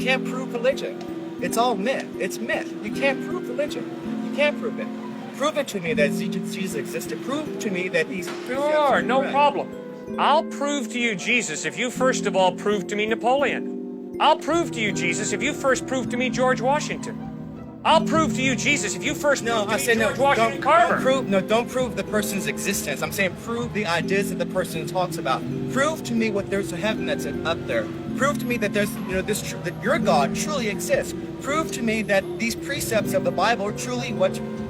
can't prove religion. It's all myth. It's myth. You can't prove religion. You can't prove it. Prove it to me that Jesus existed. Prove to me that these... Sure, no problem. I'll prove to you Jesus if you first of all prove to me Napoleon. I'll prove to you Jesus if you first prove to me George Washington. I'll prove to you Jesus if you first prove to me George Washington Carver. Don't prove the person's existence. I'm saying prove the ideas that the person talks about. Prove to me what there's a heaven that's up there. Prove to me that there's, that your God truly exists. Prove to me that these precepts of the Bible are truly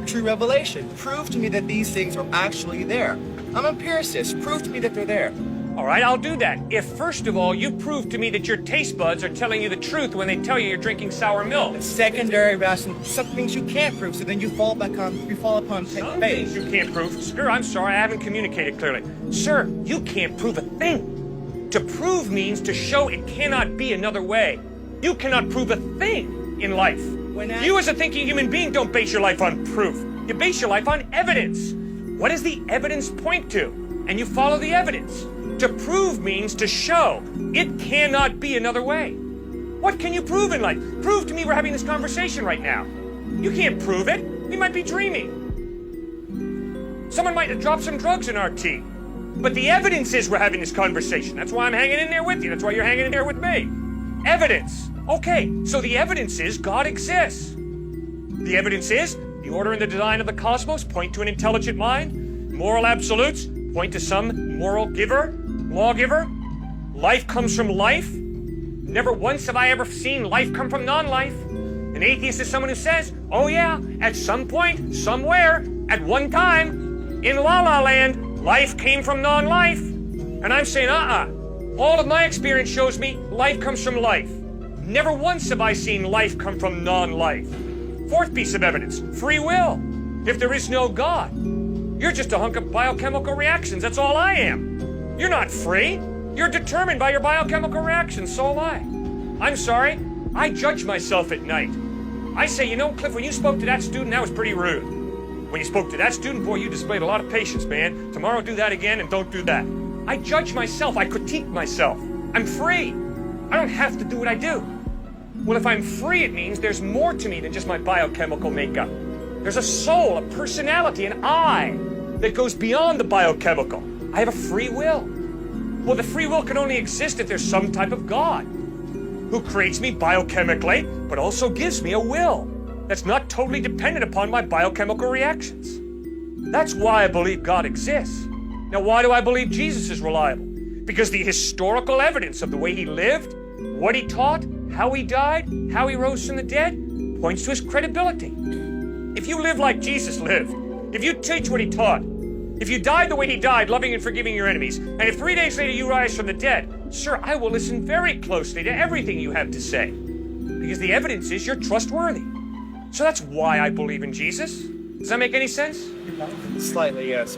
true revelation. Prove to me that these things are actually there. I'm empiricist. Prove to me that they're there. All right, I'll do that. If, first of all, you prove to me that your taste buds are telling you the truth when they tell you you're drinking sour milk. Secondary rational, some things you can't prove, so then you fall upon Some faith. things you can't prove. Sir, I'm sorry, I haven't communicated clearly. Sir, you can't prove a thing. To prove means to show it cannot be another way. You cannot prove a thing in life. You as a thinking human being don't base your life on proof. You base your life on evidence. What does the evidence point to? And you follow the evidence. To prove means to show. It cannot be another way. What can you prove in life? Prove to me we're having this conversation right now. You can't prove it. We might be dreaming. Someone might have dropped some drugs in our tea. But the evidence is we're having this conversation. That's why I'm hanging in there with you. That's why you're hanging in there with me. Evidence. Okay, so the evidence is God exists. The evidence is the order and the design of the cosmos point to an intelligent mind. Moral absolutes point to some moral giver, lawgiver. Life comes from life. Never once have I ever seen life come from non-life. An atheist is someone who says, oh yeah, at some point, somewhere, at one time, in La La Land, life came from non-life. And I'm saying, all of my experience shows me life comes from life. Never once have I seen life come from non-life. Fourth piece of evidence, free will. If there is no God, you're just a hunk of biochemical reactions. That's all I am. You're not free. You're determined by your biochemical reactions. So am I. I'm sorry. I judge myself at night. I say, Cliff, when you spoke to that student, that was pretty rude. When you spoke to that student, boy, you displayed a lot of patience, man. Tomorrow do that again and don't do that. I judge myself. I critique myself. I'm free. I don't have to do what I do. Well, if I'm free, it means there's more to me than just my biochemical makeup. There's a soul, a personality, an I that goes beyond the biochemical. I have a free will. Well, the free will can only exist if there's some type of God who creates me biochemically, but also gives me a will that's not totally dependent upon my biochemical reactions. That's why I believe God exists. Now, why do I believe Jesus is reliable? Because the historical evidence of the way he lived, what he taught, how he died, how he rose from the dead, points to his credibility. If you live like Jesus lived, if you teach what he taught, if you died the way he died, loving and forgiving your enemies, and if 3 days later you rise from the dead, sir, I will listen very closely to everything you have to say, because the evidence is you're trustworthy. So that's why I believe in Jesus. Does that make any sense? Slightly, yes.